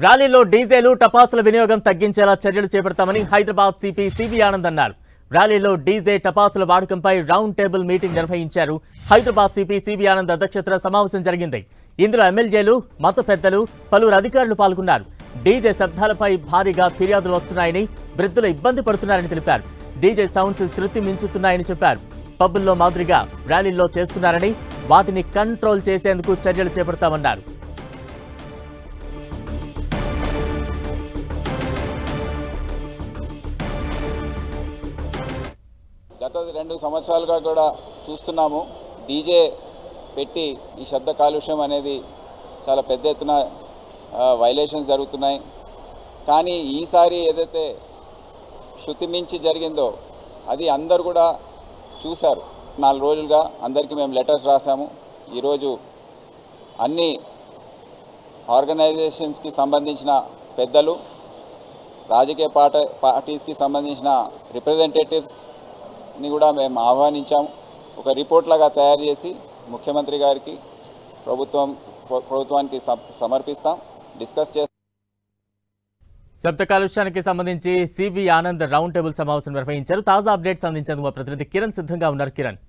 ర్యాలీలో డీజేలు టపాసుల వినియోగం తగ్గించేలా చర్యలు చేపడతామని హైదరాబాద్ సిపి సివి ఆనంద్ అన్నారు. ర్యాలీలో డీజే టపాసుల వాడకంపై రౌండ్ టేబుల్ మీటింగ్ నిర్వహించారు. హైదరాబాద్ సిపి సివి ఆనంద్ అధ్యక్షతన సమావేశం జరిగింది. ఇందులో ఎమ్మెల్యేలు, మత పెద్దలు, పలువురు అధికారులు పాల్గొన్నారు. డీజే శబ్దాలపై భారీగా ఫిర్యాదులు వస్తున్నాయని, వృద్ధులు ఇబ్బంది పడుతున్నారని తెలిపారు. డీజే సౌండ్స్ శృతి మించుతున్నాయని చెప్పారు. పబ్బుల్లో మాదిరిగా ర్యాలీల్లో చేస్తున్నారని, వాటిని కంట్రోల్ చేసేందుకు చర్యలు చేపడతామన్నారు. గత 2 సంవత్సరాలుగా కూడా చూస్తున్నాము. డీజే పెట్టి ఈ శబ్ద కాలుష్యం అనేది చాలా పెద్ద ఎత్తున వైలేషన్స్ జరుగుతున్నాయి. కానీ ఈసారి ఏదైతే శృతి మించి జరిగిందో అది అందరు కూడా చూశారు. 4 రోజులుగా అందరికీ మేము లెటర్స్ రాసాము. ఈరోజు అన్ని ఆర్గనైజేషన్స్కి సంబంధించిన పెద్దలు, రాజకీయ పార్టీస్కి సంబంధించిన రిప్రజెంటేటివ్స్ని కూడా మేము ఆహ్వానించాము. ఒక రిపోర్ట్ లాగా తయారు చేసి ముఖ్యమంత్రి గారికి ప్రభుత్వానికి సమర్పిస్తాం, డిస్కస్ చేస్తాం. శబ్ద కాలుష్యానికి సంబంధించి సివి ఆనంద్ రౌండ్ టేబుల్ సమావేశం నిర్వహించారు. తాజా అప్డేట్స్ అందించేందుకు మా ప్రతినిధి కిరణ్ సిద్ధంగా ఉన్నారు. కిరణ్,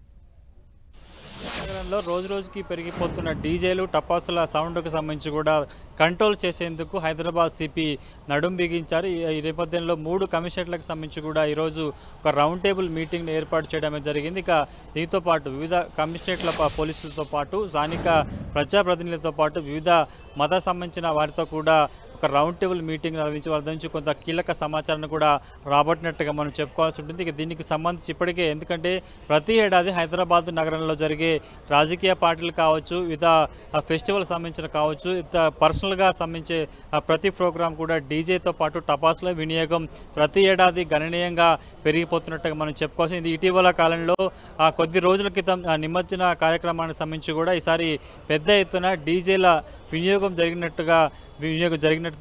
నగరంలో రోజు రోజుకి పెరిగిపోతున్న డీజేలు, టపాసుల సౌండ్కు సంబంధించి కూడా కంట్రోల్ చేసేందుకు హైదరాబాద్ సిపి నడుం బిగించారు. ఈ నేపథ్యంలో 3 కమిషనర్లకు సంబంధించి కూడా ఈరోజు ఒక రౌండ్ టేబుల్ మీటింగ్ ఏర్పాటు చేయడం జరిగింది. ఇక దీంతో పాటు వివిధ కమిషనరేట్ల పోలీసులతో పాటు, స్థానిక ప్రజాప్రతినిధులతో పాటు వివిధ మత సంబంధించిన వారితో కూడా ఒక రౌండ్ టేబుల్ మీటింగ్ నిర్వహించి వాళ్ళ నుంచి కొంత కీలక సమాచారాన్ని కూడా రాబట్టినట్టుగా మనం చెప్పుకోవాల్సి ఉంటుంది. ఇక దీనికి సంబంధించి ఇప్పటికే, ఎందుకంటే ప్రతి ఏడాది హైదరాబాద్ నగరంలో జరిగే రాజకీయ పార్టీలు కావచ్చు, వివిధ ఫెస్టివల్ సంబంధించిన కావచ్చు, పర్సనల్గా సంబంధించే ప్రతి ప్రోగ్రాం కూడా డీజేతో పాటు టపాసుల వినియోగం ప్రతి ఏడాది గణనీయంగా పెరిగిపోతున్నట్టుగా మనం చెప్పుకోవాల్సి. ఇది ఇటీవల కాలంలో కొద్ది రోజుల క్రితం నిమజ్జన కార్యక్రమానికి సంబంధించి కూడా ఈసారి పెద్ద ఎత్తున డీజేల వినియోగం జరిగినట్టు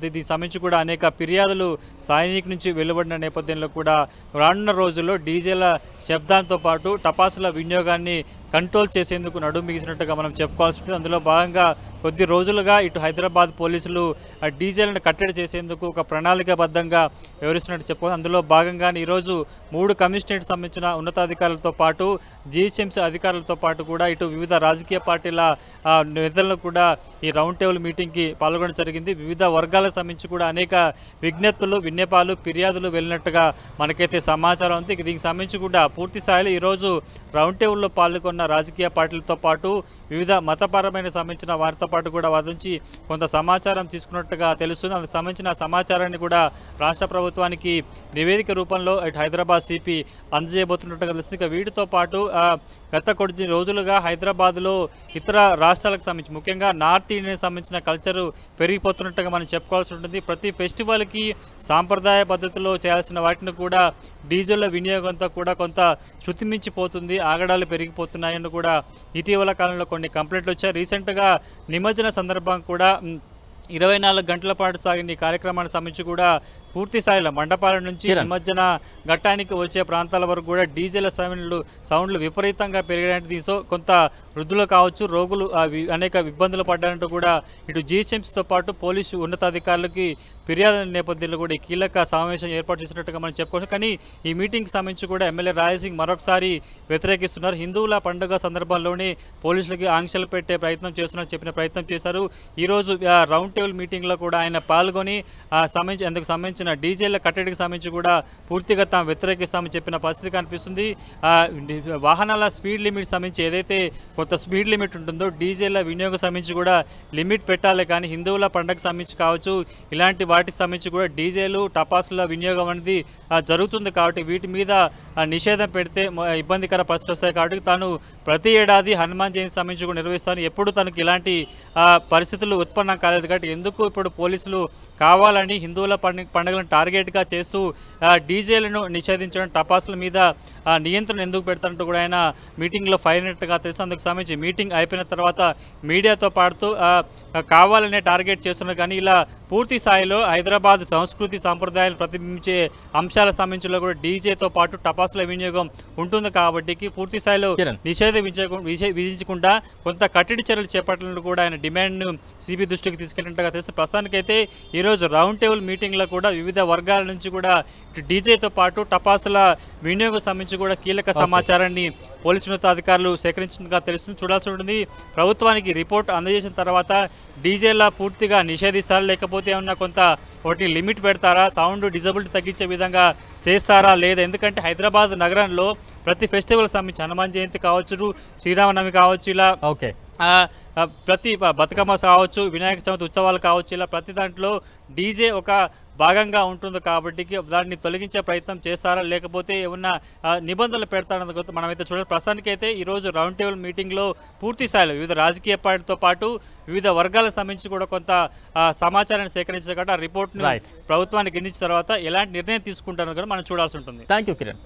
దీనికి సంబంధించి కూడా అనేక ఫిర్యాదులు సాయినిక్ నుంచి వెలువడిన నేపథ్యంలో కూడా రానున్న రోజుల్లో డీజేల శబ్దాలతో పాటు టపాసుల వినియోగాన్ని కంట్రోల్ చేసేందుకు నడుం బిగిసినట్టుగా మనం చెప్పుకోవాల్సి ఉంటుంది. అందులో భాగంగా కొద్ది రోజులుగా ఇటు హైదరాబాద్ పోలీసులు డీజేలను కట్టడి చేసేందుకు ఒక ప్రణాళికాబద్ధంగా వివరిస్తున్నట్టు చెప్పుకోవాలి. అందులో భాగంగానే ఈరోజు 3 కమిషనరేట్ సంబంధించిన ఉన్నతాధికారులతో పాటు, జీహెచ్ఎంసీ అధికారులతో పాటు కూడా ఇటు వివిధ రాజకీయ పార్టీల నేతలను కూడా ఈ రౌండ్ టేబుల్ మీటింగ్కి పాల్గొనడం జరిగింది. వివిధ వర్గాలకు సంబంధించి కూడా అనేక విజ్ఞప్తులు, విన్నపాలు, ఫిర్యాదులు వెళ్ళినట్టుగా మనకైతే సమాచారం ఉంది. దీనికి సంబంధించి కూడా పూర్తి స్థాయిలో ఈరోజు రౌండ్ టేబుల్లో పాల్గొన్న రాజకీయ పార్టీలతో పాటు వివిధ మతపరమైన సంబంధించిన వారితో పాటు కూడా వారి నుంచి కొంత సమాచారం తీసుకున్నట్టుగా తెలుస్తుంది. అందుకు సంబంధించిన సమాచారాన్ని కూడా రాష్ట్ర ప్రభుత్వానికి నివేదిక రూపంలో హైదరాబాద్ సిపి అందజేయబోతున్నట్టుగా తెలుస్తుంది. ఇక వీటితో పాటు గత కొద్ది రోజులుగా హైదరాబాద్లో ఇతర రాష్ట్రాలకు సంబంధించి, ముఖ్యంగా నార్త్ ఇండియన్ సంబంధించిన కల్చరు పెరిగిపోతున్నట్టుగా మనం చెప్పుకోవాల్సి ఉంటుంది. ప్రతి ఫెస్టివల్కి సాంప్రదాయ పద్ధతిలో చేయాల్సిన వాటిని కూడా డీజిల్ వినియోగంతో కూడా కొంత శృతి మించిపోతుంది, ఆగడాలు పెరిగిపోతున్నాయని కూడా ఇటీవల కాలంలో కొన్ని కంప్లైంట్లు వచ్చాయి. రీసెంట్గా నిమజ్జన సందర్భం కూడా 24 గంటల పాటు సాగిన ఈ కార్యక్రమానికి సంబంధించి కూడా పూర్తి స్థాయిలో మండపాల నుంచి నిమజ్జన ఘట్టానికి వచ్చే ప్రాంతాల వరకు కూడా డీజేల సౌండ్లు విపరీతంగా పెరిగాయంటే దీంతో కొంత వృద్ధులు కావచ్చు, రోగులు అనేక ఇబ్బందులు పడ్డారంటూ కూడా ఇటు జీహెచ్ఎంసీతో పాటు పోలీసు ఉన్నతాధికారులకి ఫిర్యాదు నేపథ్యంలో కూడా ఈ కీలక సమావేశం ఏర్పాటు చేసినట్టుగా మనం చెప్పుకోవచ్చు. కానీ ఈ మీటింగ్కి సంబంధించి కూడా ఎమ్మెల్యే రాయసింగ్ మరొకసారి వ్యతిరేకిస్తున్నారు. హిందువుల పండుగ సందర్భంలోనే పోలీసులకి ఆంక్షలు పెట్టే ప్రయత్నం చేస్తున్నారు, చెప్పిన ప్రయత్నం చేశారు. ఈరోజు రౌండ్ టేబుల్ మీటింగ్లో కూడా ఆయన పాల్గొని అందుకు సంబంధించిన డీజేల కట్టడికి సంబంధించి కూడా పూర్తిగా తాము వ్యతిరేకిస్తామని చెప్పిన పరిస్థితి కనిపిస్తుంది. వాహనాల స్పీడ్ లిమిట్ సంబంధించి ఏదైతే కొంత స్పీడ్ లిమిట్ ఉంటుందో డీజేల వినియోగం సంబంధించి కూడా లిమిట్ పెట్టాలి. కానీ హిందువుల పండుగకు సంబంధించి కావచ్చు, ఇలాంటి వాటికి సంబంధించి కూడా డీజేలు, టపాసుల వినియోగం అనేది జరుగుతుంది. కాబట్టి వీటి మీద నిషేధం పెడితే ఇబ్బందికర పరిస్థితులు వస్తాయి. కాబట్టి తాను ప్రతి ఏడాది హనుమాన్ జయంతి సంబంధించి కూడా నిర్వహిస్తాను, ఎప్పుడు తనకు ఇలాంటి పరిస్థితులు ఉత్పన్నం కాలేదు. కాబట్టి ఎందుకు ఇప్పుడు పోలీసులు కావాలని హిందువుల పండుగ పండుగలను టార్గెట్గా చేస్తూ డీజేలను నిషేధించడం, టపాసుల మీద నియంత్రణ ఎందుకు పెడతారంటూ కూడా ఆయన మీటింగ్లో ఫైర్ అయినట్టుగా తెలుసు. అందుకు సంబంధించి మీటింగ్ అయిపోయిన తర్వాత మీడియాతో పాడుతూ కావాలనే టార్గెట్ చేస్తున్నారు. కానీ ఇలా పూర్తి స్థాయిలో హైదరాబాద్ సంస్కృతి సంప్రదాయాలు ప్రతిబింబించే అంశాల సంబంధించిన కూడా డీజేతో పాటు టపాసుల వినియోగం ఉంటుంది కాబట్టి పూర్తి స్థాయిలో నిషేధం విధించకుండా కొంత కట్టడి చర్యలు చేపట్టాలని కూడా ఆయన డిమాండ్ను సిబి దృష్టికి తీసుకెళ్లినట్టుగా తెలుసు. ప్రస్తుతానికైతే ఈరోజు రౌండ్ టేబుల్ మీటింగ్లో కూడా వివిధ వర్గాల నుంచి కూడా డీజేతో పాటు టపాసుల వినియోగం సంబంధించి కూడా కీలక సమాచారాన్ని పోలీసు ఉన్నతాధికారులు సేకరించినట్టుగా తెలుస్తుంది. చూడాల్సి ఉంటుంది. ప్రభుత్వానికి రిపోర్ట్ అందజేసిన తర్వాత డీజేల పూర్తిగా నిషేధిస్తారా, లేకపోతే ఏమన్నా కొంత వాటిని లిమిట్ పెడతారా, సౌండ్ డిజబిలిటీ తగ్గించే విధంగా చేస్తారా లేదా? ఎందుకంటే హైదరాబాద్ నగరంలో ప్రతి ఫెస్టివల్ సంబంధించి హనుమాన్ జయంతి కావచ్చు, శ్రీరామనవమి కావచ్చు, ఇలా ప్రతి బతుకమ్మ కావచ్చు, వినాయక చవితి ఉత్సవాలు కావచ్చు, ఇలా ప్రతి దాంట్లో డీజే ఒక భాగంగా ఉంటుంది కాబట్టి దాన్ని తొలగించే ప్రయత్నం చేస్తారా, లేకపోతే ఏమన్నా నిబంధనలు పెడతారన్నది మనమైతే చూడాలి. ప్రస్తుతానికైతే ఈరోజు రౌండ్ టేబుల్ మీటింగ్లో పూర్తి స్థాయిలో వివిధ రాజకీయ పార్టీతో పాటు వివిధ వర్గాలకు సంబంధించి కూడా కొంత సమాచారాన్ని సేకరించగా ఆ రిపోర్ట్ను ప్రభుత్వానికి అందించిన తర్వాత ఎలాంటి నిర్ణయం తీసుకుంటారో కూడా మనం చూడాల్సి ఉంటుంది. Thank you Kiran.